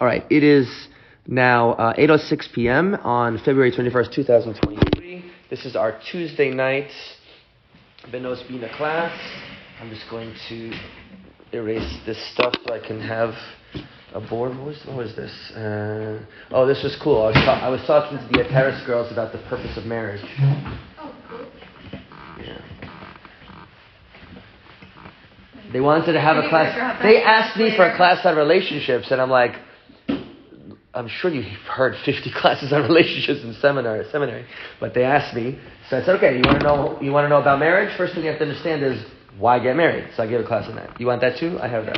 All right, it is now 8:06 p.m. on February 21st, 2023. This is our Tuesday night Benos Bina class. I'm just going to erase this stuff so I can have a board. What was this? This was cool. I was talking to the Terrace girls about the purpose of marriage. Yeah. They wanted to have a class. They asked me for a class on relationships, and I'm like, I'm sure you've heard 50 classes on relationships in seminary, but they asked me, so I said, okay, you want to know about marriage? First thing you have to understand is why get married. So I gave a class on that. You want that too? I have that.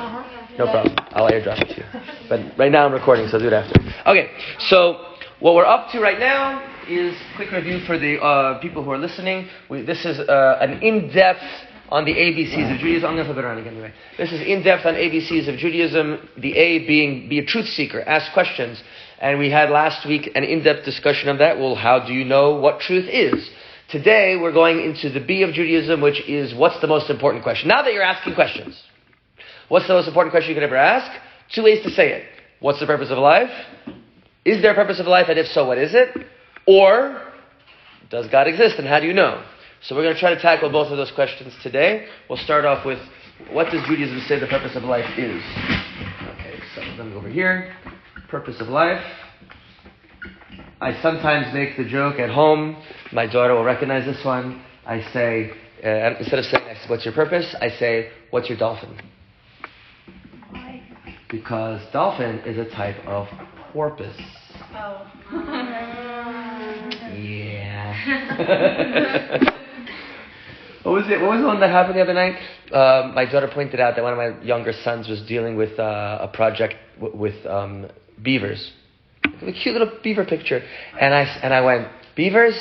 No problem. I'll airdrop it to you. But right now I'm recording, so I'll do it after. Okay, so what we're up to right now is quick review for the people who are listening. This is an in-depth on the ABCs of Judaism. I'm going to flip it around again anyway. This is in-depth on ABCs of Judaism, the A being be a truth seeker, ask questions. And we had last week an in-depth discussion of that. Well, how do you know what truth is? Today we're going into the B of Judaism, which is what's the most important question. Now that you're asking questions, what's the most important question you could ever ask? Two ways to say it. What's the purpose of life? Is there a purpose of life? And if so, what is it? Or, does God exist and how do you know? So we're going to try to tackle both of those questions today. We'll start off with, what does Judaism say the purpose of life is? Okay, so let me go over here. Purpose of life. I sometimes make the joke at home. My daughter will recognize this one. I say, instead of saying, what's your purpose? I say, what's your dolphin? Why? Because dolphin is a type of porpoise. Oh. Yeah. What was the one that happened the other night? My daughter pointed out that one of my younger sons was dealing with a project with beavers. A cute little beaver picture. And I went, beavers?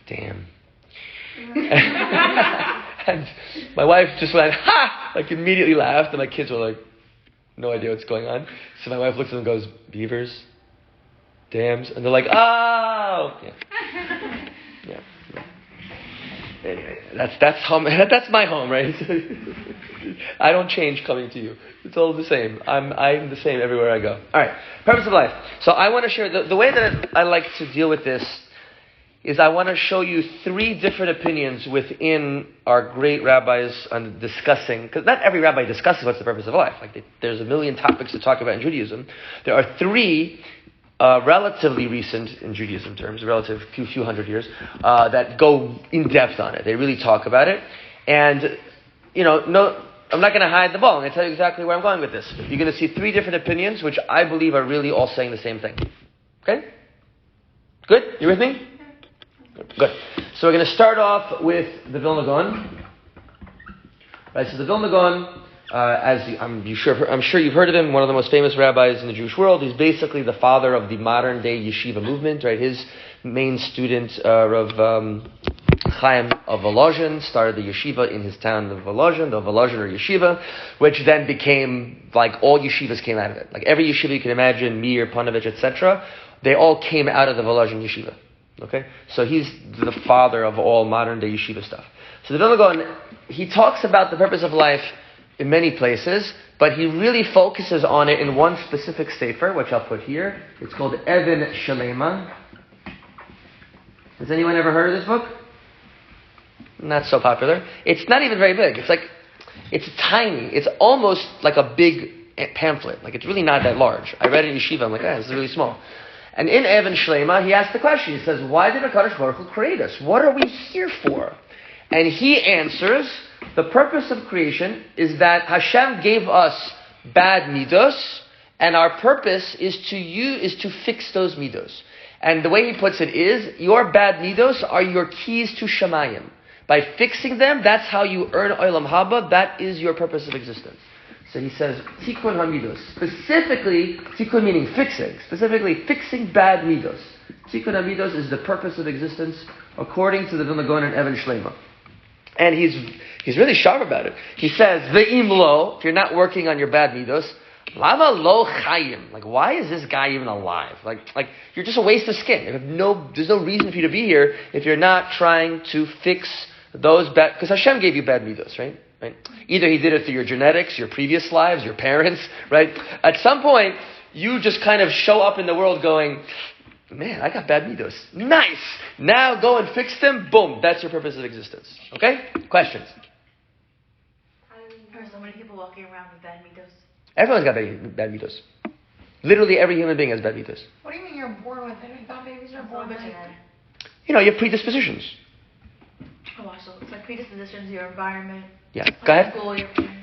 Damn. And my wife just went, ha! Like immediately laughed, and my kids were like, no idea what's going on. So my wife looks at them and goes, beavers? Dams? And they're like, oh! Yeah. Anyway, that's my home, right? I don't change coming to you. It's all the same. I'm the same everywhere I go. All right, purpose of life. So I want to share the way that I like to deal with this is I want to show you three different opinions within our great rabbis on discussing, because not every rabbi discusses what's the purpose of life. There's a million topics to talk about in Judaism. There are three relatively recent, in Judaism terms, relative few hundred years, that go in depth on it. They really talk about it. And, I'm not going to hide the ball. I'm going to tell you exactly where I'm going with this. You're going to see three different opinions, which I believe are really all saying the same thing. Okay? Good? You with me? Good. So we're going to start off with the Vilna Gaon. Right, so the Vilna Gaon, I'm sure you've heard of him, one of the most famous rabbis in the Jewish world. He's basically the father of the modern day yeshiva movement, right? His main student, Rav Chaim of Volozhin, started the yeshiva in his town of Volozhin, the Volozhiner yeshiva, which then became, like all yeshivas came out of it. Like every yeshiva you can imagine, Mir, Panovich, etc., they all came out of the Volozhin yeshiva. Okay? So he's the father of all modern day yeshiva stuff. So the Vilna Gaon, he talks about the purpose of life in many places, but he really focuses on it in one specific sefer, which I'll put here. It's called Even Shalema. Has anyone ever heard of this book? Not so popular. It's not even very big. It's tiny. It's almost like a big pamphlet. Like it's really not that large. I read it in yeshiva. I'm like, this is really small. And in Even Shalema, he asks the question. He says, why did HaKadosh Baruch Hu create us? What are we here for? And he answers, the purpose of creation is that Hashem gave us bad midos, and our purpose is to fix those midos. And the way he puts it is, your bad midos are your keys to Shemayim. By fixing them, that's how you earn Olam Haba. That is your purpose of existence. So he says, Tikkun HaMidos. Specifically, Tikkun meaning fixing. Specifically, fixing bad midos. Tikkun HaMidos is the purpose of existence according to the Vilna Gaon and Even Shlema. And he's really sharp about it. He says, Ve'im lo, if you're not working on your bad midos, lama lo chayim. Like, why is this guy even alive? Like you're just a waste of skin. There's no reason for you to be here if you're not trying to fix those bad, because Hashem gave you bad midos, right? Either he did it through your genetics, your previous lives, your parents, right? At some point, you just kind of show up in the world going, man, I got bad midos. Nice! Now go and fix them. Boom. That's your purpose of existence. Okay? Questions? There are so many people walking around with bad midos. Everyone's got bad midos. Literally every human being has bad midos. What do you mean you're born with it? I thought babies are born with it. You have predispositions. Oh, wow, so it's like predispositions, your environment. Yeah. Go ahead. School,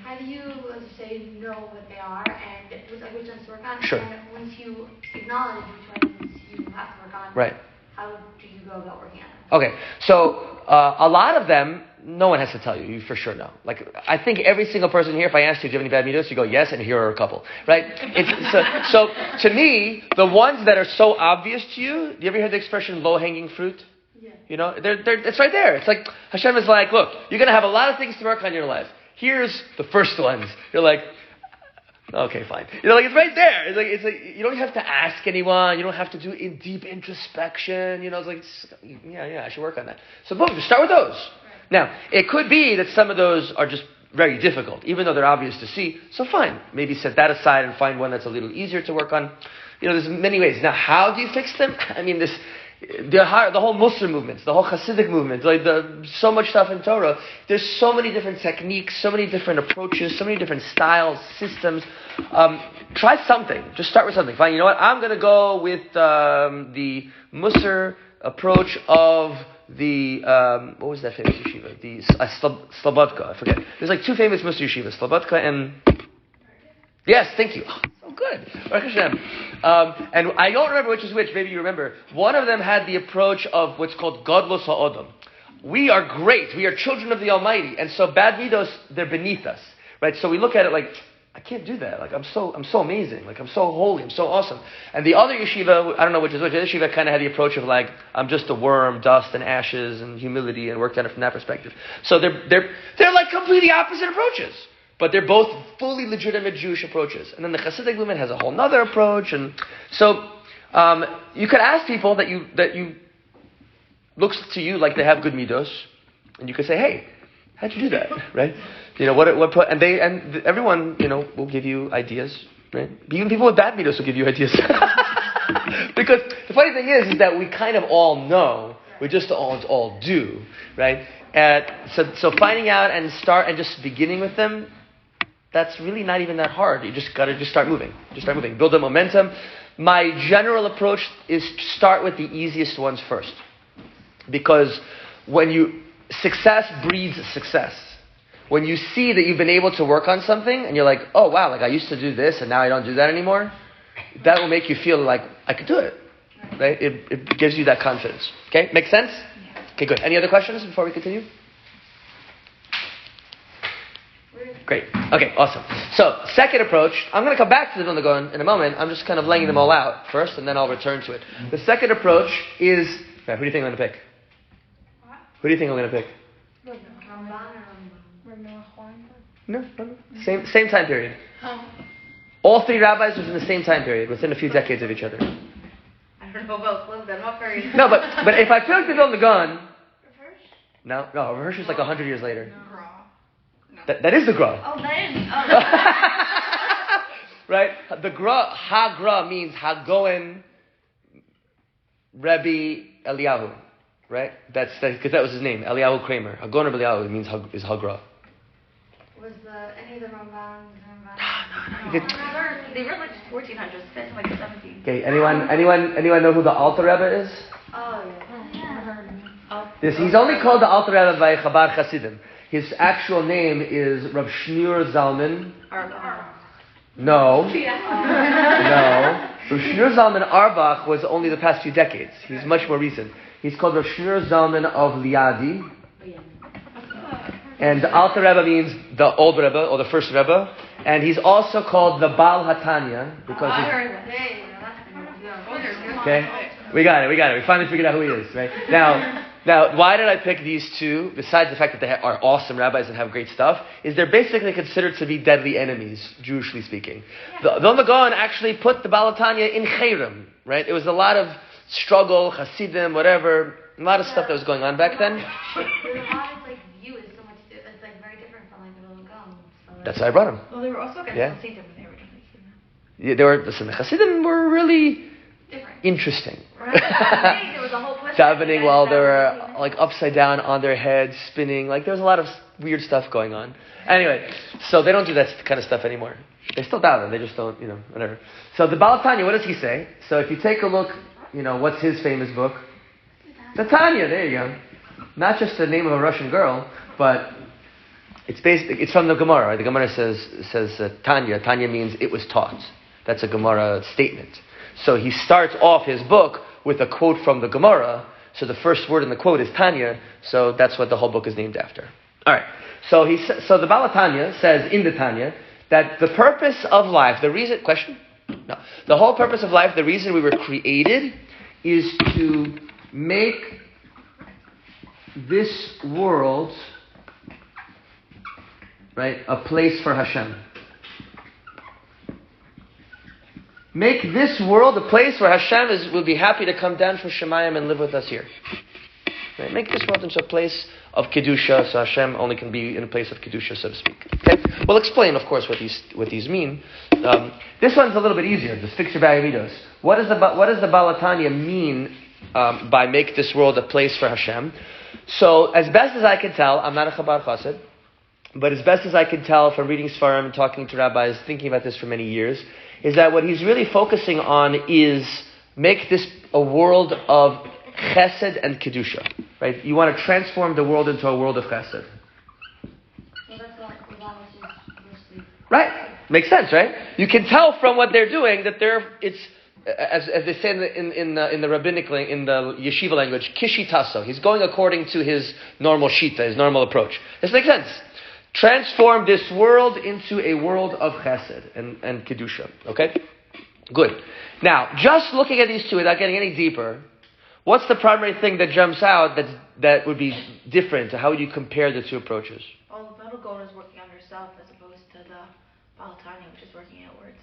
How do you, let's say, know what they are and which ones to work on? Sure. And once you acknowledge which ones you have to work on, Right. how do you go about working on them? Okay. So a lot of them, no one has to tell you. You for sure know. Like, I think every single person here, if I asked you, do you have any bad midos? You go, yes, and here are a couple. Right? So to me, the ones that are so obvious to you, do you ever hear the expression low-hanging fruit? Yeah. It's right there. It's like, Hashem is like, look, you're going to have a lot of things to work on in your life. Here's the first ones. You're like, okay, fine. It's right there. It's like you don't have to ask anyone. You don't have to do deep introspection. I should work on that. So boom, just start with those. Right. Now, it could be that some of those are just very difficult, even though they're obvious to see. So fine, maybe set that aside and find one that's a little easier to work on. There's many ways. Now, how do you fix them? I mean, the whole Muslim movements, the whole Hasidic movement, so much stuff in Torah. There's so many different techniques, so many different approaches, so many different styles, systems. Try something. Just start with something. Fine. You know what? I'm going to go with the Musar approach of the what was that famous yeshiva? The Slobodka. I forget. There's like two famous Musar yeshivas, Slobodka and yes, thank you. Oh, good. Baruch Hashem. And I don't remember which is which. Maybe you remember. One of them had the approach of what's called Godlos HaOdam. We are great. We are children of the Almighty. And so bad midos, they're beneath us. Right? So we look at it like, I can't do that. Like, I'm so amazing. Like, I'm so holy. I'm so awesome. And the other yeshiva, I don't know which is which, the other yeshiva kind of had the approach of like, I'm just a worm, dust and ashes and humility, and worked on it from that perspective. So they're like completely opposite approaches. But they're both fully legitimate Jewish approaches. And then the Hasidic movement has a whole other approach. And so you could ask people that you looks to you like they have good midos, and you could say, "Hey, how'd you do that?" Right? Everyone will give you ideas. Right? Even people with bad midos will give you ideas. Because the funny thing is that we kind of all know. We just all do, right? So finding out and just beginning with them. That's really not even that hard. You just got to start moving. Build a momentum. My general approach is to start with the easiest ones first. Because success breeds success. When you see that you've been able to work on something and you're like, oh wow, like I used to do this and now I don't do that anymore, that will make you feel like I could do it. Right? It gives you that confidence. Okay? Make sense? Yeah. Okay, good. Any other questions before we continue? Great. Okay, awesome. So, second approach, I'm going to come back to the Vilna Gaon in a moment. I'm just kind of laying them all out first, and then I'll return to it. The second approach is... Who do you think I'm going to pick? What? Who do you think I'm going to pick? No. Same time period. All three rabbis within the same time period, within a few decades of each other. I don't know about both of them. Not very. No, but if I pick the Vilna Gaon... No, Rav Hirsch is like 100 years later. No. That is the Gra. Oh, that is. Right? The Gra, Ha-Gra means Hagoen Rebbe Eliyahu. Right? Because that was his name, Eliyahu Kramer. Hagoen Rebbe Eliyahu means is Ha-Gra. Was any of the Rambams? They were like 1400s, finished like 17. Okay, anyone know who the Alter Rebbe is? Oh, yeah. He's only called the Alter Rebbe by Chabad Hasidim. His actual name is Rav Shneur Zalman. No. No. Rav Shneur Zalman Arbach was only the past few decades. He's much more recent. He's called Rav Shneur Zalman of Liadi. And the Alter Rebbe means the old Rebbe, or the first Rebbe. And he's also called the Baal Hatanya. Because okay? We got it. We finally figured out who he is, right? Now, why did I pick these two, besides the fact that they are awesome rabbis and have great stuff, is they're basically considered to be deadly enemies, Jewishly speaking. The Vilna Gaon actually put the Baal Hatanya in Cherem, right? It was a lot of struggle, Hasidim, whatever, a lot of stuff that was going on back then. View is so much, it's very different from the Vilna Gaon. That's why I brought him. Well, they were also against Hasidim when they were against Hasidim. The Hasidim were really Different. interesting. Right? There was a whole question. Davening while they were like upside down on their heads, spinning. Like there was a lot of weird stuff going on. Anyway, so they don't do that kind of stuff anymore. They still daven, they just don't, whatever. So the Baal Tanya, what does he say? So if you take a look, what's his famous book? The Tanya, there you go. Not just the name of a Russian girl, but it's from the Gemara. Right? The Gemara says Tanya. Tanya means it was taught. That's a Gemara statement. So he starts off his book with a quote from the Gemara. So the first word in the quote is Tanya. So that's what the whole book is named after. All right. So the Baal Tanya says in the Tanya that the purpose of life, the whole purpose of life, the reason we were created is to make this world, right, a place for Hashem. Make this world a place where Hashem will be happy to come down from Shemayim and live with us here. Right? Make this world into a place of Kedusha, so Hashem only can be in a place of Kedusha, so to speak. Okay? We'll explain, of course, what these mean. This one's a little bit easier, just fix your bag of midos. What does the Baal Tanya mean by make this world a place for Hashem? So, as best as I can tell, I'm not a Chabad Chassid, but as best as I can tell from reading Sfarim and talking to rabbis, thinking about this for many years, is that what he's really focusing on is make this a world of Chesed and Kedusha. Right? You want to transform the world into a world of Chesed. Right? Makes sense, right? You can tell from what they're doing that it's as they say in the rabbinic in the yeshiva language, kishitaso. He's going according to his normal shita, his normal approach. This makes sense. Transform this world into a world of chesed and kedusha. Okay? Good. Now, just looking at these two without getting any deeper, what's the primary thing that jumps out that would be different? How would you compare the two approaches? Well, the middle goal is working on yourself as opposed to the Baal Tanya, which is working outwards.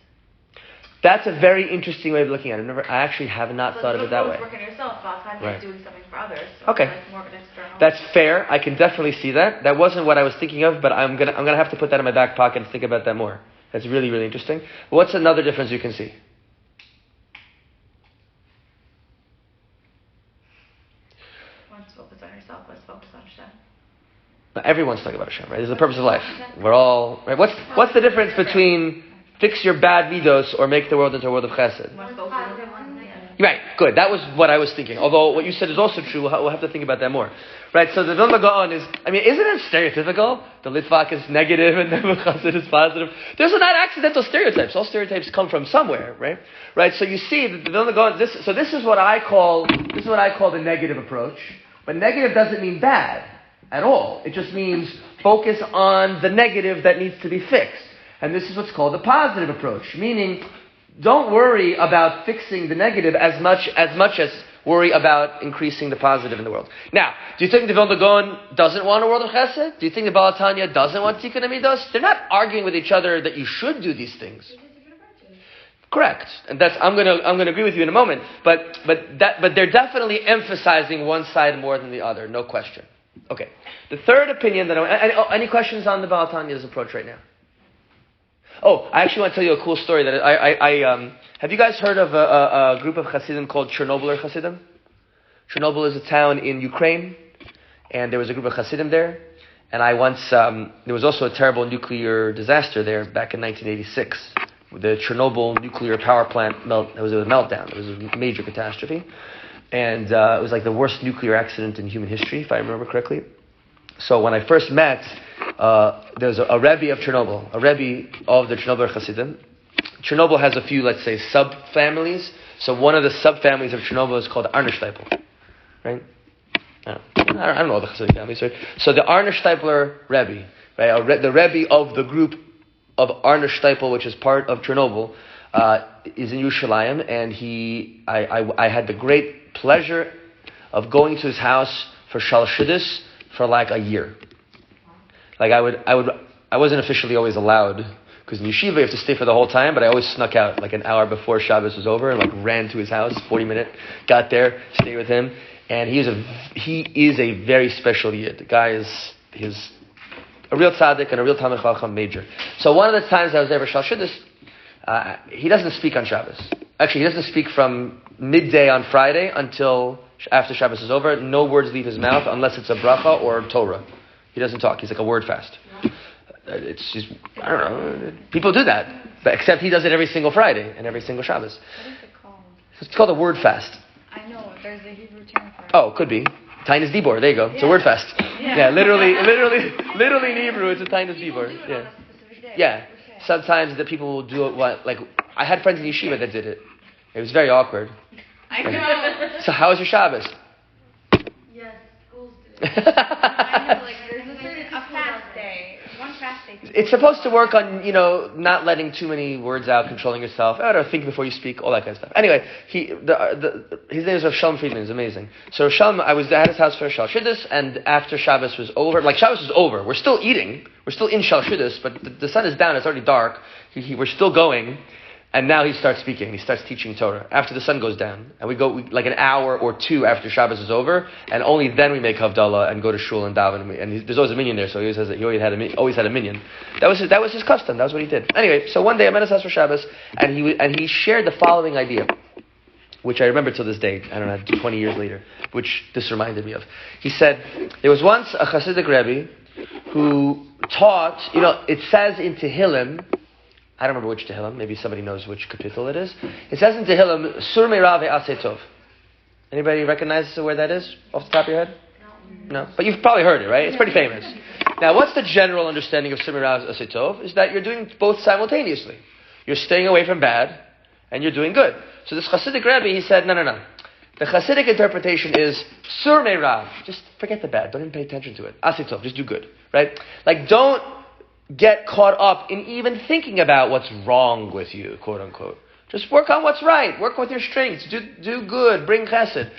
That's a very interesting way of looking at it. I actually have not thought of it that way. Working on yourself, Baal Tanya Right. is doing something for others. So Okay. It's more of an external. That's fair. I can definitely see that. That wasn't what I was thinking of, but I'm gonna have to put that in my back pocket and think about that more. That's really, really interesting. What's another difference you can see? One's focused on yourself, one's focused on Hashem. Everyone's talking about Hashem, right? This is the purpose of life. We're all right. What's the difference between fix your bad midos or make the world into a world of chesed? One's focused on one. Right, good. That was what I was thinking. Although what you said is also true. We'll have to think about that more. Right, so the Vilna Gaon is, isn't it stereotypical? The Litvak is negative and the Chassid is positive. Those are not accidental stereotypes. All stereotypes come from somewhere, right? Right, so you see that the Vilna Gaon, this is what I call the negative approach. But negative doesn't mean bad at all. It just means focus on the negative that needs to be fixed. And this is what's called the positive approach, meaning don't worry about fixing the negative as much as worry about increasing the positive in the world. Now, do you think the Vilna Gaon doesn't want a world of chesed? Do you think the Baal Tanya doesn't want tikkun midos? They're not arguing with each other that you should do these things. Correct, and I'm gonna agree with you in a moment. But they're definitely emphasizing one side more than the other, no question. Okay, the third opinion that any questions on the Baal Tanya's approach right now? Oh, I actually want to tell you a cool story that I have you guys heard of a group of Hasidim called Chernobyl Hasidim? Chernobyl is a town in Ukraine, and there was a group of Hasidim there. And I once, there was also a terrible nuclear disaster there back in 1986. The Chernobyl nuclear power plant it was a meltdown. It was a major catastrophe. And it was like the worst nuclear accident in human history, if I remember correctly. So when I first met, there was a Rebbe of Chernobyl, a Rebbe of the Chernobyl Hasidim. Chernobyl has a few, let's say, sub-families. So one of the sub-families of Chernobyl is called Arnersteipel, right? I don't know all the Hasidic families, right? So the Arnersteipler Rebbe, right? The Rebbe of the group of Arnersteipel, which is part of Chernobyl, is in Yerushalayim, and I had the great pleasure of going to his house for Shal Shidduch for like a year. Like I wasn't officially always allowed, because in yeshiva you have to stay for the whole time, but I always snuck out like an hour before Shabbos was over and like ran to his house, 40-minute, got there, stayed with him, and he is a very special yid. The guy is a real tzaddik and a real Talmid Chacham major. So one of the times I was there for Shal Shidduch, He doesn't speak on Shabbos. Actually, he doesn't speak from midday on Friday until after Shabbos is over. No words leave his mouth unless it's a bracha or Torah. He doesn't talk. He's like a word fast. It's just, I don't know. People do that. But except he does it every single Friday and every single Shabbos. What is it called? It's called a word fast. I know, there's a Hebrew term for it. Oh, could be. Tainus Dibor. There you go. It's a word fast. Yeah, literally in Hebrew, it's a Tainus Dibor. Yeah. Yeah. Sometimes the people will do it. Like I had friends in yeshiva that did it. It was very awkward. I know. So how was your Shabbos? Yes, schools do. I know, like, there's a fast day. One fast day. It's supposed to work on, not letting too many words out, controlling yourself. Think before you speak, all that kind of stuff. Anyway, his name is Rav Shalom Friedman. He's amazing. So Rav Shalom, I was at his house for Shal Shidduch, and after Shabbos was over, like Shabbos was over, we're still eating, we're still in Shal Shidduch, but the sun is down, it's already dark. We're still going. And now he starts speaking. He starts teaching Torah after the sun goes down, and we go like an hour or two after Shabbos is over, and only then we make havdalah and go to shul and daven. There's always a minyan there, so he always had a minyan. That was his custom. That was what he did. Anyway, so one day I'm at his house for Shabbos, and he shared the following idea, which I remember till this day. I don't know, 20 years later, which this reminded me of. He said there was once a Hasidic Rebbe who taught. It says in Tehillim. I don't remember which Tehillim. Maybe somebody knows which kapitel it is. It says in Tehillim, Sur me'ra ve'aseh tov. Anybody recognize where that is off the top of your head? No. But you've probably heard it, right? It's pretty famous. Now, what's the general understanding of Sur me'ra ve'aseh tov? Is that you're doing both simultaneously. You're staying away from bad, and you're doing good. So this Hasidic Rebbe, he said, no. The Hasidic interpretation is Sur me'ra. Just forget the bad. Don't even pay attention to it. Aseh tov. Just do good, right? Like, don't get caught up in even thinking about what's wrong with you, quote unquote. Just work on what's right. Work with your strengths. Do good. Bring chesed.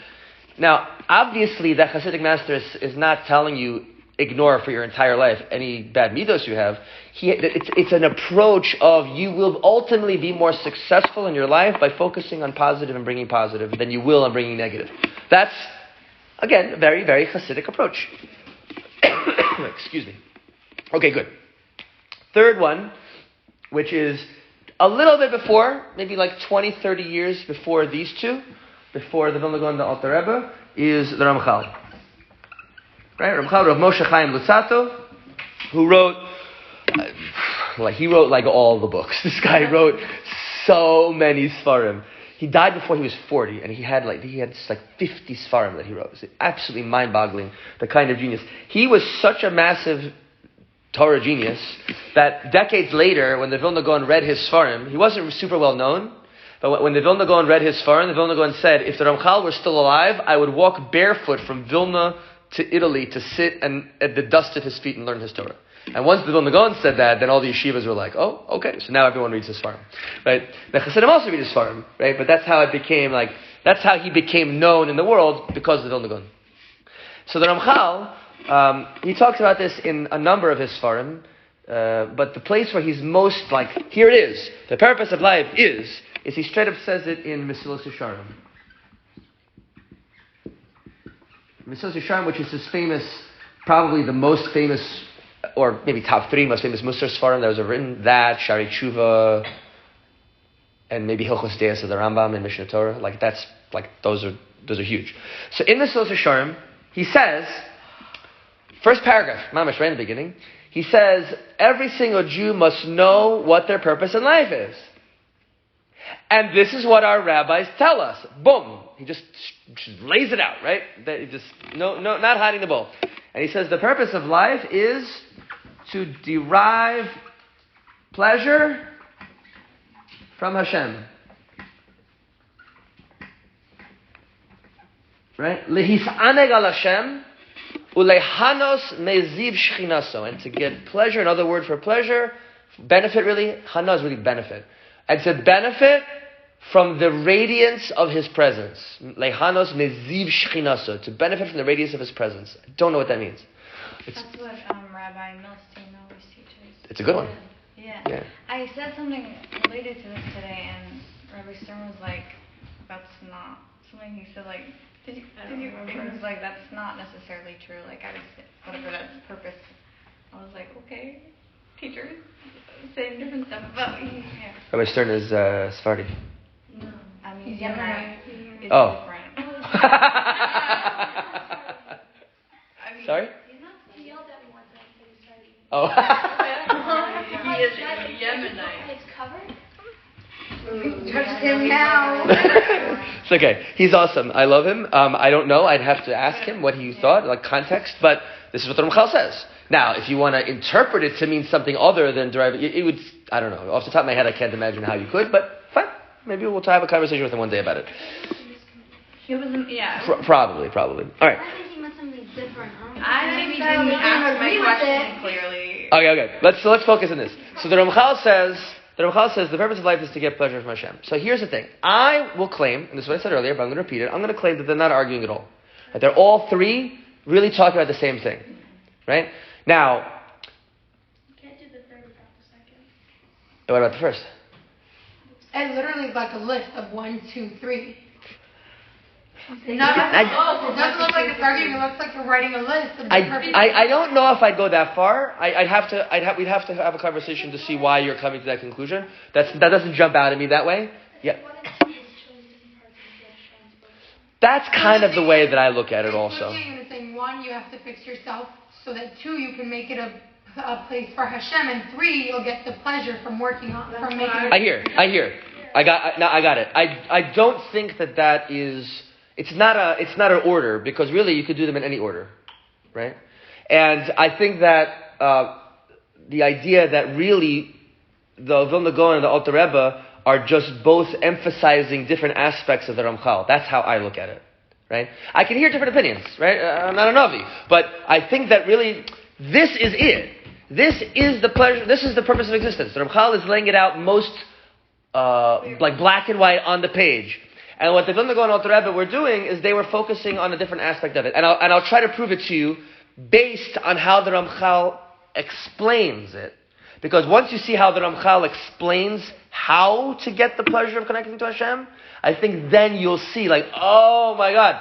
Now, obviously, that Hasidic master is not telling you ignore for your entire life any bad midos you have. It's an approach of you will ultimately be more successful in your life by focusing on positive and bringing positive than you will on bringing negative. That's, again, a very, very Hasidic approach. Excuse me. Okay, good. Third one, which is a little bit before, maybe like 20, 30 years before these two, before the Vilna Gaon and the Alter Rebbe, is the Ramchal. Right? Ramchal, Rav Moshe Chaim Luzzatto, who wrote, he wrote like all the books. This guy wrote so many Sfarim. He died before he was 40, and he had just like 50 Sfarim that he wrote. It's absolutely mind-boggling, the kind of genius. He was such a massive Torah genius that decades later, when the Vilna Gaon read his Sfarim, he wasn't super well known, but when the Vilna Gaon read his Sfarim, the Vilna Gaon said, if the Ramchal were still alive, I would walk barefoot from Vilna to Italy to sit at the dust of his feet and learn his Torah. And once the Vilna Gaon said that, then all the yeshivas were like, oh, okay, so now everyone reads his Sfarim. Right? The Chassidim also read his Sfarim, right? But that's how it became, that's how he became known in the world, because of the Vilna Gaon. So the Ramchal, he talks about this in a number of his Sfarim, but the place where he's most here it is, the purpose of life is he straight up says it in Mesilas Yesharim. Mesilas Yesharim, which is his famous, probably the most famous, or maybe top 3 most famous Musar Sfarim that was written, that, Shari Tshuva, and maybe Hilchos Deis of the Rambam and Mishnah Torah, those are huge. So in Mesilas Yesharim, he says, first paragraph, Mamash, right in the beginning, he says, every single Jew must know what their purpose in life is. And this is what our rabbis tell us. Boom. He just lays it out, right? Not hiding the ball. And he says the purpose of life is to derive pleasure from Hashem. Right? Lehisaneg al Hashem. Ulehanos meziv shchinaso, and to get pleasure, another word for pleasure, benefit really, hana is really benefit, and to benefit from the radiance of His presence. Lehanos meziv shchinaso, to benefit from the radiance of His presence. I don't know what that means. That's what Rabbi Milstein always teaches. It's a good one. Yeah. I said something related to this today, and Rabbi Stern was like, that's not, something he said Did you he was like, that's not necessarily true, whatever that purpose. I was like, okay, teachers. saying different stuff about you. Yeah. Rabbi Stern is Sephardi. No. I mean, He's Yemenite Yemenite. is Oh. different. I mean, Sorry? He yelled at me one time because he started. Oh. he is Yemenite. It's covered. Judge him now. It's okay. He's awesome. I love him. I don't know. I'd have to ask him what he thought, like context, but this is what the Ramchal says. Now, if you want to interpret it to mean something other than derive, it would, I don't know. Off the top of my head, I can't imagine how you could, but fine. Maybe we'll have a conversation with him one day about it. It was, yeah. Probably. All right. I think he meant something different. I Maybe didn't ask my agree with question it. clearly. Okay. Let's focus on this. So the Ramchal says the purpose of life is to get pleasure from Hashem. So here's the thing. I will claim, and this is what I said earlier, but I'm going to repeat it. I'm going to claim that they're not arguing at all. That they're all three really talking about the same thing. Right? Now, You can't do the third without the second. what about the first? It literally is like a list of 1, 2, 3. It doesn't look like it's arguing. It looks like you're writing a list of the perfect. I don't know if I'd go that far. We'd have to have a conversation to see why you're coming to that conclusion. That doesn't jump out at me that way. Yeah. That's kind of the way that I look at it also. You're saying 1, you have to fix yourself, so that 2, you can make it a place for Hashem, and 3, you'll get the pleasure from working on from making. I hear. I got it. I don't think that is. It's not an order, because really you could do them in any order, right? And I think that the idea that really the Vilna Gaon and the Alter Rebbe are just both emphasizing different aspects of the Ramchal. That's how I look at it, right? I can hear different opinions, right? I'm not a Navi, but I think that really this is it. This is the pleasure. This is the purpose of existence. The Ramchal is laying it out most like black and white on the page. And what the Vilna Gaon and Alter Rebbe were doing is they were focusing on a different aspect of it. And I'll try to prove it to you based on how the Ramchal explains it. Because once you see how the Ramchal explains how to get the pleasure of connecting to Hashem, I think then you'll see, like, oh my God,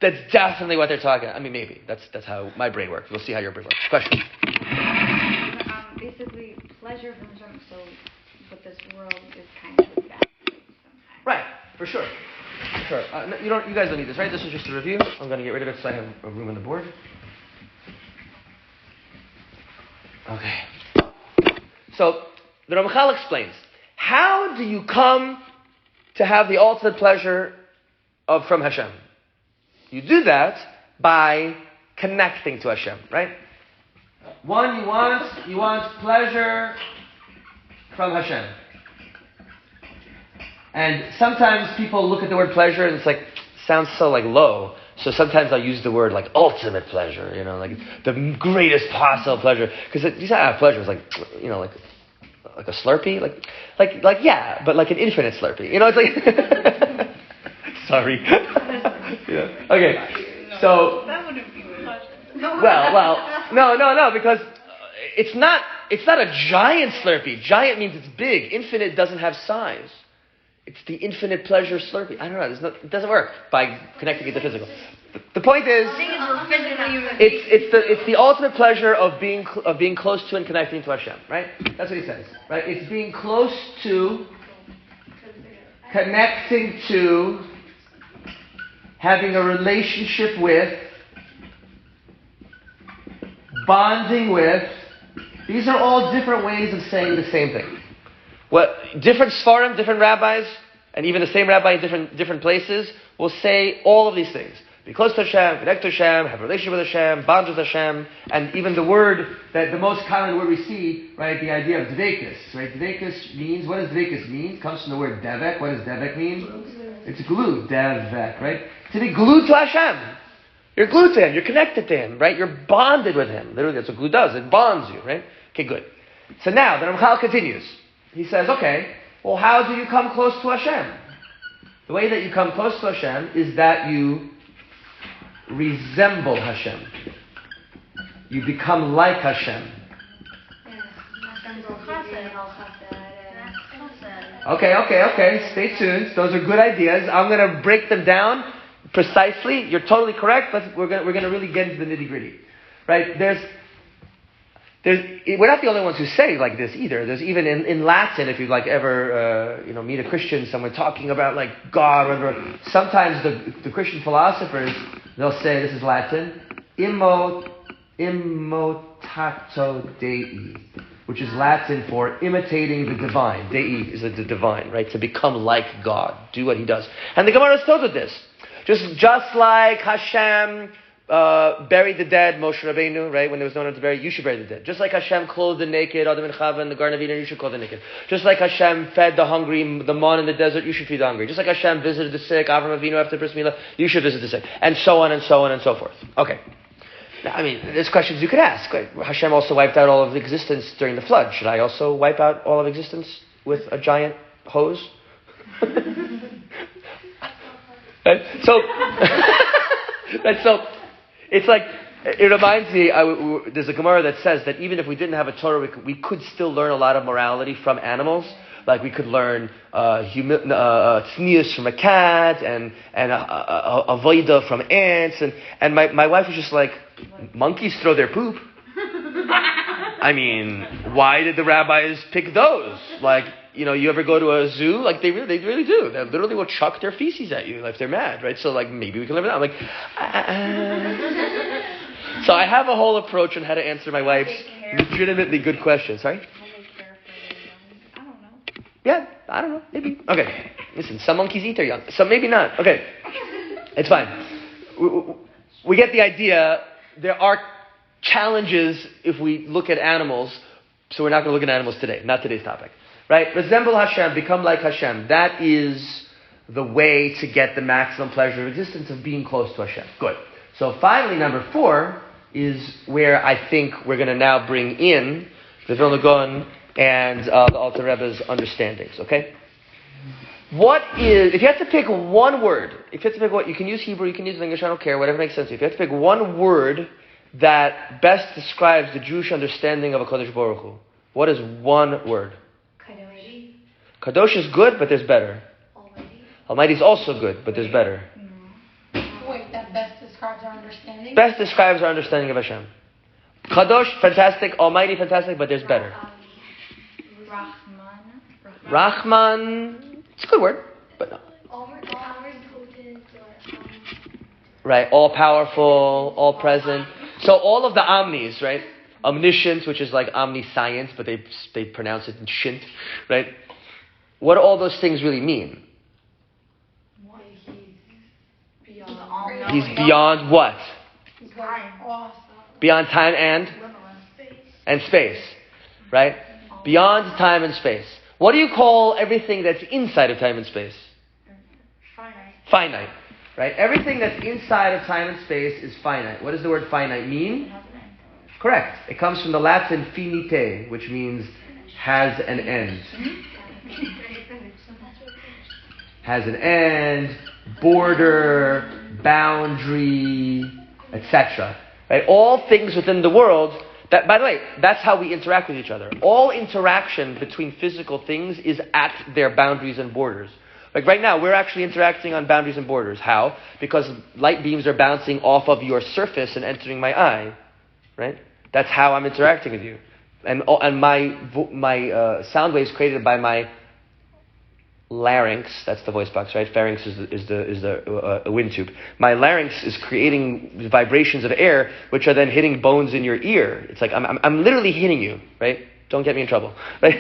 that's definitely what they're talking about. I mean, maybe. That's how my brain works. We'll see how your brain works. Question? Basically, pleasure from Hashem, so what this world is kind of a bad place sometimes. Right, for sure. Sure. No, you guys don't need this, right? This is just a review. I'm going to get rid of it so I have a room on the board. Okay. So, the Ramchal explains, how do you come to have the ultimate pleasure from Hashem? You do that by connecting to Hashem, right? One, you want pleasure from Hashem. And sometimes people look at the word pleasure and it's like, sounds so like low. So sometimes I'll use the word like ultimate pleasure, like the greatest possible pleasure. Because you say pleasure is like, like a Slurpee, like yeah, but like an infinite Slurpee. It's like, sorry. Yeah. Okay, so. That wouldn't be pleasure. Well, no, because it's not a giant Slurpee. Giant means it's big. Infinite doesn't have size. It's the infinite pleasure Slurpee. I don't know. It doesn't work by connecting it to physical. The point is, it's the ultimate pleasure of being close to and connecting to Hashem. Right? That's what he says. Right? It's being close to, connecting to, having a relationship with, bonding with. These are all different ways of saying the same thing. Different Sfarim, different rabbis, and even the same rabbi in different places will say all of these things. Be close to Hashem, connect to Hashem, have a relationship with Hashem, bond with Hashem, and even the word, that the most common word we see, right, the idea of dveikus, right? Dveikus means, what does dveikus mean? It comes from the word devek. What does devek mean? It's glue, devek, right? To be glued to Hashem. You're glued to Him, you're connected to Him, right? You're bonded with Him. Literally, that's what glue does, it bonds you, right? Okay, good. So now, the Ramchal continues. He says, okay, well, how do you come close to Hashem? The way that you come close to Hashem is that you resemble Hashem. You become like Hashem. Okay. Stay tuned. Those are good ideas. I'm going to break them down precisely. You're totally correct, but we're going to really get into the nitty-gritty. Right? we're not the only ones who say like this either. There's even in Latin, if you like ever meet a Christian, someone talking about like God, or whatever, sometimes the Christian philosophers, they'll say, this is Latin, imitato Dei, which is Latin for imitating the divine. Dei is the divine, right? To become like God, do what He does. And the Gemara is filled with this. Just like Hashem buried the dead, Moshe Rabbeinu, right? When there was no one to bury, you should bury the dead. Just like Hashem clothed the naked, Adam and Chava in the Garden of Eden, you should clothe the naked. Just like Hashem fed the hungry, the man in the desert, you should feed the hungry. Just like Hashem visited the sick, Avram Avinu after Bris Milah, you should visit the sick. And so on and so on and so forth. Okay. Now, I mean, there's questions you could ask. Right? Hashem also wiped out all of existence during the flood. Should I also wipe out all of existence with a giant hose? Right? So, it's like, it reminds me, there's a Gemara that says that even if we didn't have a Torah, we could still learn a lot of morality from animals. Like we could learn tznius from a cat and avoida from ants. And my wife was just like, monkeys throw their poop. I mean, why did the rabbis pick those? Like, you ever go to a zoo? Like, they really do. They literally will chuck their feces at you if they're mad, right? So, like, maybe we can live with that. I'm like, So I have a whole approach on how to answer my wife's legitimately good question. Sorry? I don't know. Yeah, I don't know. Maybe. Okay. Listen, some monkeys eat their young. Some maybe not. Okay. It's fine. We get the idea. There are challenges if we look at animals, so we're not going to look at animals today. Not today's topic. Right? Resemble Hashem, become like Hashem. That is the way to get the maximum pleasure of existence, of being close to Hashem. Good. So finally, number 4 is where I think we're going to now bring in the Vilna Gaon and the Alter Rebbe's understandings. Okay? If you have to pick one word, you can use Hebrew, you can use English, I don't care, whatever makes sense to you. If you have to pick one word that best describes the Jewish understanding of a Kadosh Baruch Hu, what is one word? Kadosh. Kadosh is good, but there's better. Almighty. Almighty is also good, but there's better. Wait, that best describes our understanding? Best describes our understanding of Hashem. Kadosh, fantastic. Almighty, fantastic, but there's better. Rahman, it's a good word, but no. Right, all powerful, all present. So all of the omnis, right? Omniscience, which is like omniscience, but they pronounce it in shint, right? What do all those things really mean? He's beyond what? Beyond time and space, right? Beyond time and space. What do you call everything that's inside of time and space? Finite. Right? Everything that's inside of time and space is finite. What does the word finite mean? Correct. It comes from the Latin finite, which means has an end. Has an end, border, boundary, etc. Right? All things within the world. That, by the way, that's how we interact with each other. All interaction between physical things is at their boundaries and borders. Like right now, we're actually interacting on boundaries and borders. How? Because light beams are bouncing off of your surface and entering my eye. Right? That's how I'm interacting with you. And my sound waves created by my larynx, that's the voice box, right? Pharynx is the wind tube. My larynx is creating vibrations of air, which are then hitting bones in your ear. It's like I'm literally hitting you, right? Don't get me in trouble. Right?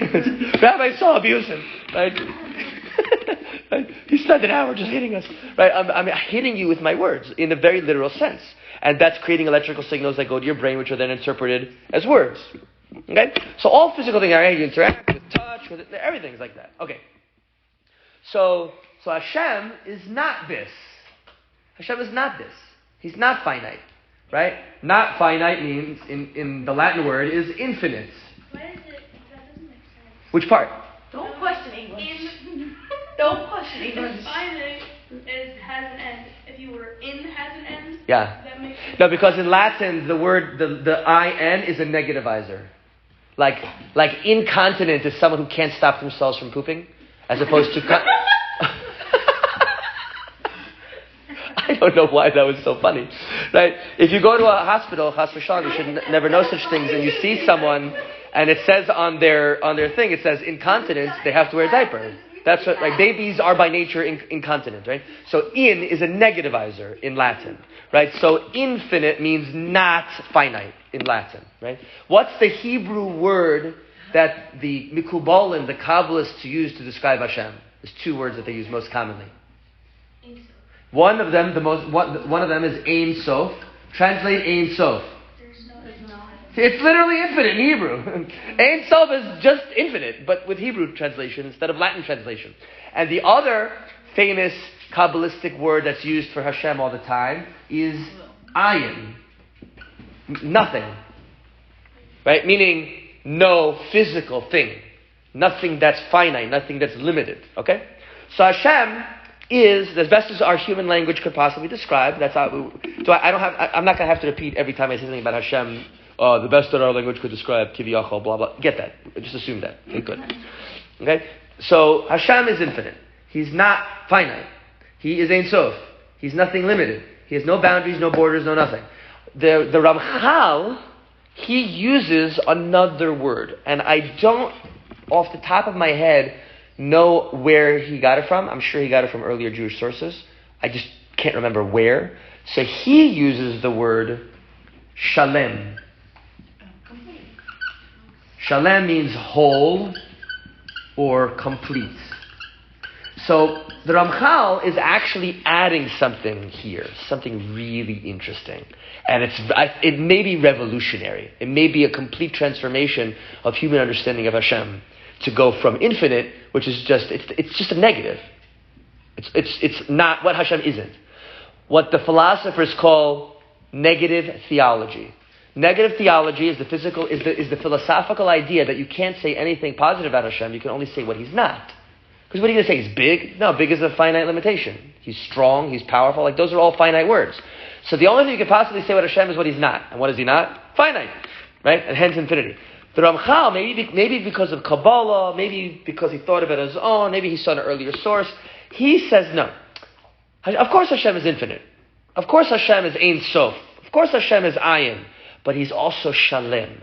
Rabbi Saul abused him, right? Right? He spent an hour just hitting us, right? I'm hitting you with my words in a very literal sense, and that's creating electrical signals that go to your brain, which are then interpreted as words. Okay, so all physical things are you interact with touch, with everything's like that. Okay. So Hashem is not this. Hashem is not this. He's not finite, right? Not finite means, in the Latin word, is infinite. Why is it? That doesn't make sense. Which part? Don't question English. Don't question English. Finite has an end. If you were in has an end. Yeah. That makes sense. No, because in Latin the word the in is a negativizer. Like incontinent is someone who can't stop themselves from pooping. As opposed to... I I don't know why that was so funny, right? If you go to a hospital, chas v'shalom, you should never know such things, and you see someone, and it says on their thing, it says incontinent, they have to wear a diaper. That's what, right? Babies are by nature incontinent, right? So in is a negativizer in Latin, right? So infinite means not finite in Latin, right? What's the Hebrew word that the Mikubalim, the Kabbalists, use to describe Hashem? There's two words that they use most commonly. One of them is Ein Sof. Translate Ein Sof. It's literally infinite in Hebrew. Ein Sof is just infinite, but with Hebrew translation instead of Latin translation. And the other famous Kabbalistic word that's used for Hashem all the time is ayin. Nothing. Right? Meaning no physical thing. Nothing that's finite, nothing that's limited. Okay? So Hashem is, as best as our human language could possibly describe, that's how I'm not going to have to repeat every time I say something about Hashem, the best that our language could describe, kiviyachol, blah, blah. Get that. Just assume that. Okay, good. Okay? So Hashem is infinite. He's not finite. He is Ein Sof. He's nothing limited. He has no boundaries, no borders, no nothing. The Ramchal, he uses another word. And I don't, off the top of my head, know where he got it from. I'm sure he got it from earlier Jewish sources. I just can't remember where. So he uses the word shalem. Shalem means whole or complete. So the Ramchal is actually adding something here, something really interesting. And it may be revolutionary. It may be a complete transformation of human understanding of Hashem to go from infinite, which is it's just a negative. It's not what Hashem isn't. What the philosophers call negative theology. Negative theology is the philosophical idea that you can't say anything positive about Hashem. You can only say what He's not. Because what are you going to say? He's big? No, big is a finite limitation. He's strong. He's powerful. Like those are all finite words. So the only thing you can possibly say about Hashem is what He's not. And what is He not? Finite, right? And hence infinity. The Ramchal, maybe because of Kabbalah, maybe because he thought of it his own, maybe he saw an earlier source, he says no. Of course Hashem is infinite. Of course Hashem is Ein Sof. Of course Hashem is Ayin. But He's also Shalem.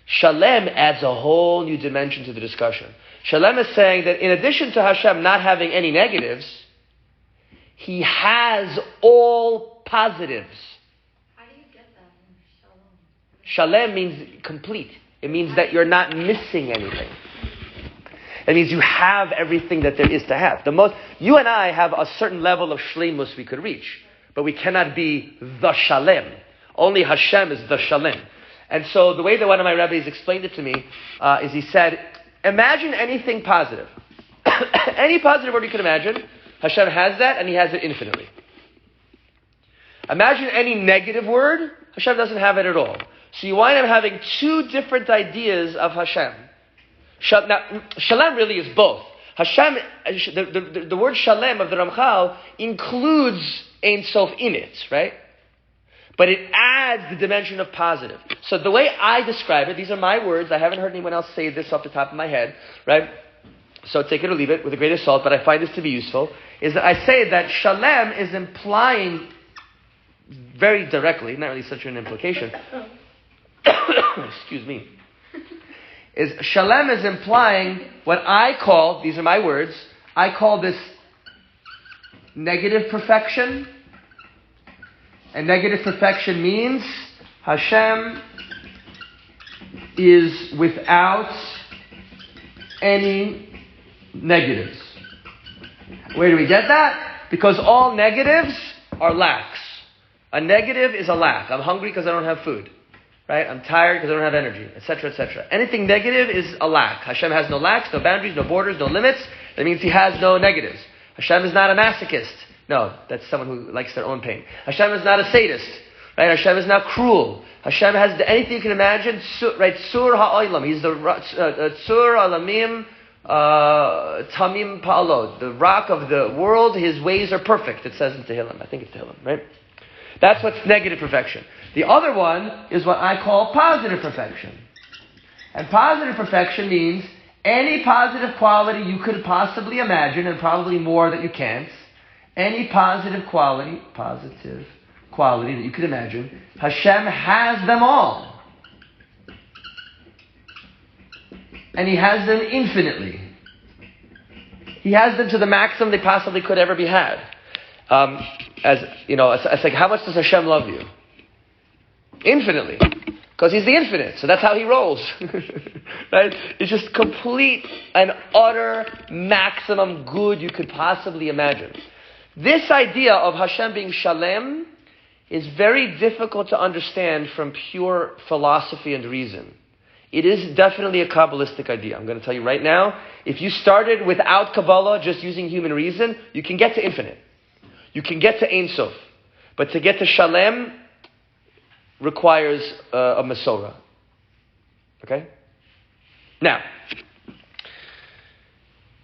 Shalem adds a whole new dimension to the discussion. Shalem is saying that in addition to Hashem not having any negatives, He has all positives. How do you get that in Shalom? Shalem means complete. It means that you're not missing anything. It means you have everything that there is to have. You and I have a certain level of shleimus we could reach, but we cannot be the Shalem. Only Hashem is the Shalem. And so the way that one of my rabbis explained it to me is he said, imagine anything positive. Any positive word you can imagine, Hashem has that and He has it infinitely. Imagine any negative word, Hashem doesn't have it at all. So you wind up having two different ideas of Hashem. Now, Shalem really is both. Hashem, the word Shalem of the Ramchal includes Ein Sof in it, right? But it adds the dimension of positive. So the way I describe it, these are my words, I haven't heard anyone else say this off the top of my head, right? So take it or leave it with a grain of salt, but I find this to be useful, is that I say that Shalem is implying very directly, not really such an implication, excuse me, is Shalem is implying what I call, these are my words, I call this negative perfection. And negative perfection means Hashem is without any negatives. Where do we get that? Because all negatives are lacks. A negative is a lack. I'm hungry because I don't have food. Right? I'm tired because I don't have energy, etc., etc. Anything negative is a lack. Hashem has no lacks, no boundaries, no borders, no limits. That means He has no negatives. Hashem is not a masochist. No, that's someone who likes their own pain. Hashem is not a sadist. Right? Hashem is not cruel. Hashem has anything you can imagine. Right? Sur ha'olam. He's the Sur alamim tamim pa'alo. The rock of the world. His ways are perfect. It says in Tehillim. I think it's Tehillim, right? That's what's negative perfection. The other one is what I call positive perfection. And positive perfection means any positive quality you could possibly imagine, and probably more that you can't, any positive quality that you could imagine, Hashem has them all. And He has them infinitely. He has them to the maximum they possibly could ever be had. As you know, it's like, how much does Hashem love you? Infinitely. Because He's the infinite, so that's how He rolls. Right? It's just complete and utter maximum good you could possibly imagine. This idea of Hashem being shalem is very difficult to understand from pure philosophy and reason. It is definitely a Kabbalistic idea. I'm going to tell you right now, if you started without Kabbalah, just using human reason, you can get to infinite. You can get to Ein Sof. But to get to Shalem requires a Masorah. Okay? Now,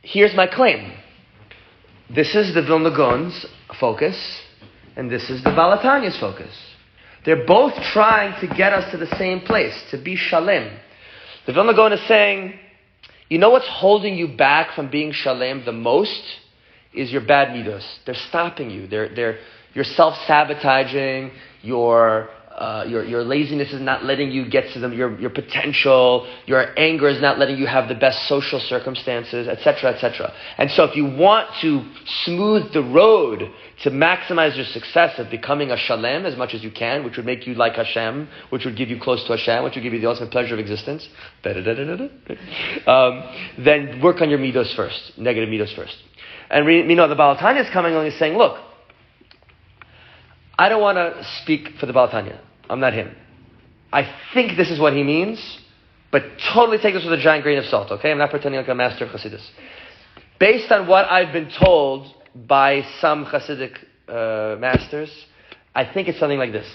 here's my claim. This is the Vilna Gaon's focus, and this is the Baal HaTanya's focus. They're both trying to get us to the same place, to be Shalem. The Vilna Gaon is saying, you know what's holding you back from being Shalem the most? Is your bad midos. They're stopping you. You're self-sabotaging. Your laziness is not letting you get to your potential. Your anger is not letting you have the best social circumstances, etc., etc. And so if you want to smooth the road to maximize your success of becoming a shalem as much as you can, which would make you like Hashem, which would give you close to Hashem, which would give you the ultimate pleasure of existence, then work on your midos first, negative midos first. And the Baal HaTanya is coming along and saying, look, I don't want to speak for the Baal HaTanya. I'm not him. I think this is what he means, but totally take this with a giant grain of salt, okay? I'm not pretending like a master of Chassidus. Based on what I've been told by some Chassidic masters, I think it's something like this.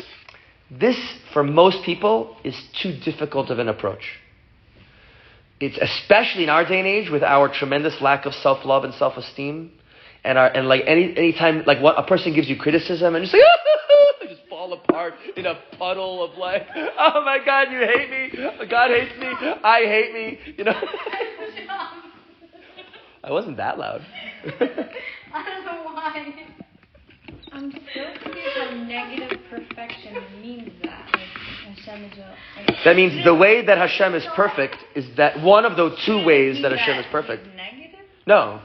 This, for most people, is too difficult of an approach. It's especially in our day and age with our tremendous lack of self-love and self-esteem, and like any time like what a person gives you criticism and you say, you just fall apart in a puddle of like, oh my God, you hate me, God hates me, I hate me, you know. I wasn't that loud. I don't know why. I'm so confused how negative perfection means that. Like, Hashem is that means the way that Hashem is perfect is that one of those two ways that Hashem is perfect. Negative? No.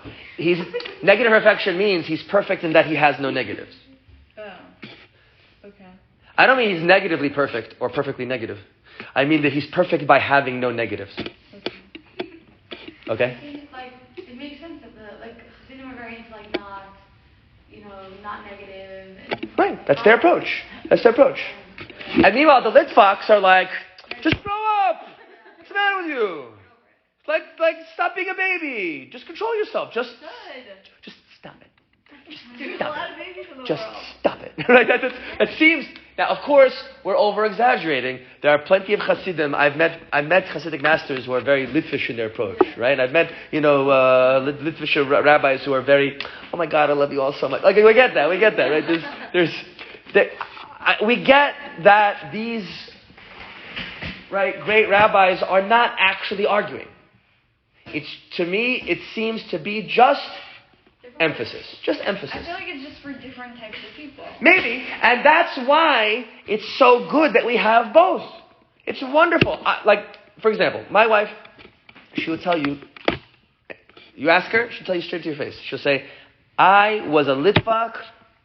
Negative perfection means He's perfect in that He has no negatives. Oh. Okay. I don't mean He's negatively perfect or perfectly negative. I mean that He's perfect by having no negatives. Okay? Like, it makes sense that Chassidim are very into not negative. Right, that's their approach. That's their approach. And meanwhile, the Litvaks are like, just grow up. What's the matter with you? Like, stop being a baby. Just control yourself. Just stop it. Just stop it. Right? That seems. Now, of course, we're over exaggerating. There are plenty of Chassidim. I met Chassidic masters who are very Litvish in their approach, right? I've met Litvish rabbis who are very, oh my God, I love you all so much. Okay, we get that, right? We get that these great rabbis are not actually arguing. To me, it seems to be just emphasis. Just emphasis. I feel like it's just for different types of people. Maybe. And that's why it's so good that we have both. It's wonderful. For example, my wife, she would tell you, you ask her, she'll tell you straight to your face. She'll say, I was a Litvak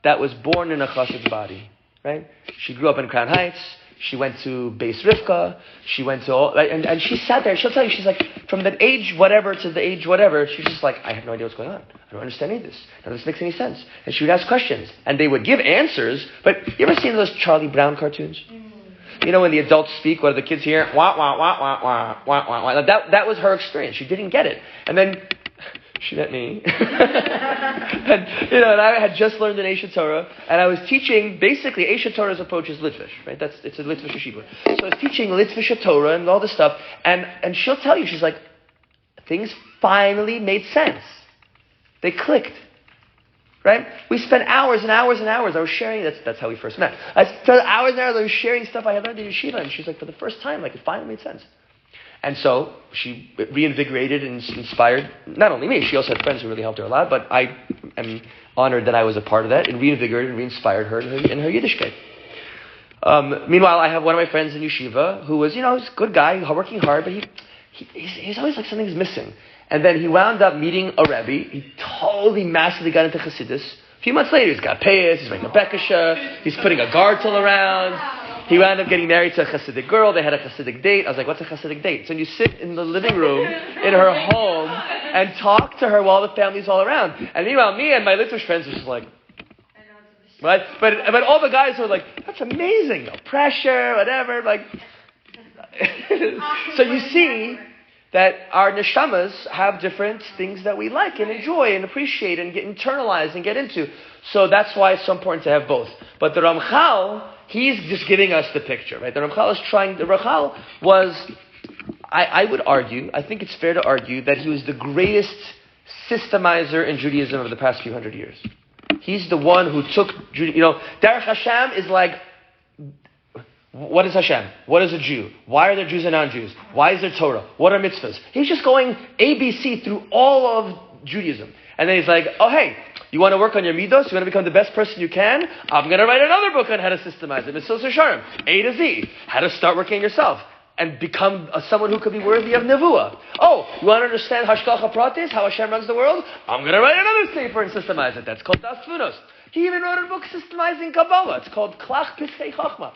that was born in a Chassid's body. Right? She grew up in Crown Heights. She went to Beis Rivka. She went to all, and she sat there. She'll tell you, she's like, from the age whatever to the age whatever, she's just like, I have no idea what's going on. I don't understand any of this. None of this makes any sense. And she would ask questions, and they would give answers. But you ever seen those Charlie Brown cartoons? You know when the adults speak, what do the kids hear? Wah wah wah wah wah wah wah wah. That was her experience. She didn't get it, and then she met me. and I had just learned in Eshet Torah, and I was teaching, basically, Eshet Torah's approach is Litvish, right? It's a Litvish yeshiva. So I was teaching Litvish Torah and all this stuff, and she'll tell you, she's like, things finally made sense. They clicked. Right? We spent hours and hours and hours. I was sharing, that's how we first met. I spent hours and hours, I was sharing stuff I had learned in yeshiva, and she's like, for the first time, it finally made sense. And so she reinvigorated and inspired not only me, she also had friends who really helped her a lot, but I am honored that I was a part of that, and reinvigorated and re-inspired her in her Yiddishkeit. Meanwhile, I have one of my friends in yeshiva who was, he's a good guy, working hard, but he's always like something's missing. And then he wound up meeting a Rebbe. He totally massively got into Chassidus. A few months later, he's got payas, he's making a bekasha, he's putting a gartel around. He wound up getting married to a Hasidic girl. They had a Hasidic date. I was like, what's a Hasidic date? So you sit in the living room in her home and talk to her while the family's all around. And meanwhile, me and my Litvish friends were just like, right? But all the guys were like, that's amazing. No pressure, whatever. Like, so you see that our neshamas have different things that we like and enjoy and appreciate and get internalized and get into. So that's why it's so important to have both. But the Ramchal, he's just giving us the picture, right? The Ramchal was, I would argue, I think it's fair to argue that he was the greatest systemizer in Judaism of the past few hundred years. He's the one who took, Derech Hashem is like, what is Hashem? What is a Jew? Why are there Jews and non-Jews? Why is there Torah? What are mitzvahs? He's just going ABC through all of Judaism. And then he's like, oh hey, you want to work on your midos? You want to become the best person you can? I'm going to write another book on how to systemize it. Mitzvos Yesharim, A to Z. How to start working on yourself and become someone who could be worthy of nevuah. Oh, you want to understand Hashgacha Pratis, how Hashem runs the world? I'm going to write another sefer and systemize it. That's called Das Tfunos. He even wrote a book systemizing Kabbalah. It's called Klach Piskei Chochma.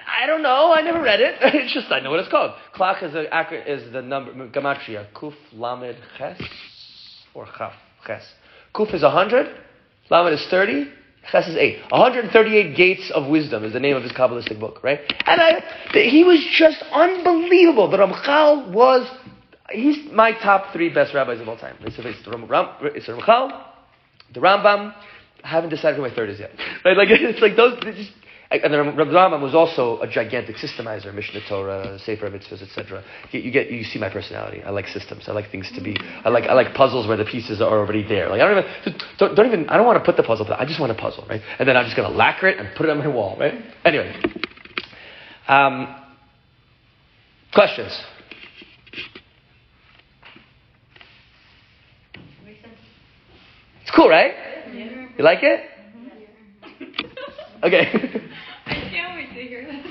I don't know. I never read it. It's just I know what it's called. Klach is the number gematria. Kuf Lamed Ches or Chaf Ches. Kuf is 100. Lamed is 30. Ches is 8. 138 gates of wisdom is the name of his Kabbalistic book, right? And he was just unbelievable. The Ramchal he's my top 3 best rabbis of all time. It's the Ramchal, the Rambam. I haven't decided who my third is yet. Right? Like it's like those. And the Rambam was also a gigantic systemizer, Mishnah Torah, Sefer Mitzvahs, etc. You see my personality. I like systems. I like things to be. I like puzzles where the pieces are already there. Like I don't want to put the puzzle. I just want a puzzle, right? And then I'm just going to lacquer it and put it on my wall, right? Anyway, questions. It's cool, right? You like it? Okay. I can't wait to hear this.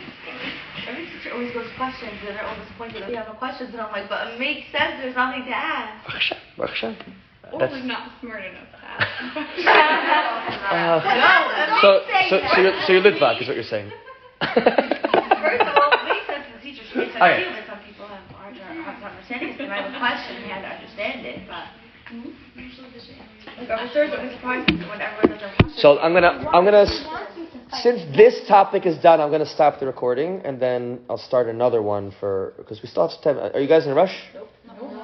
Every teacher always goes questions, and they're all disappointed that we have no questions, and I'm like, but it makes sense, there's nothing to ask. Or we're not smart enough to ask. So you're Litvak, is what you're saying. First of all, it makes sense to the teachers, it makes sense to you, but some people have hard understanding, because they might have a question, and they have to understand it, but... Like officers are surprised whenever there's a question. So I'm gonna since this topic is done, I'm gonna stop the recording and then I'll start another one because we still have time. Are you guys in a rush? Nope.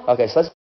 Okay, so let's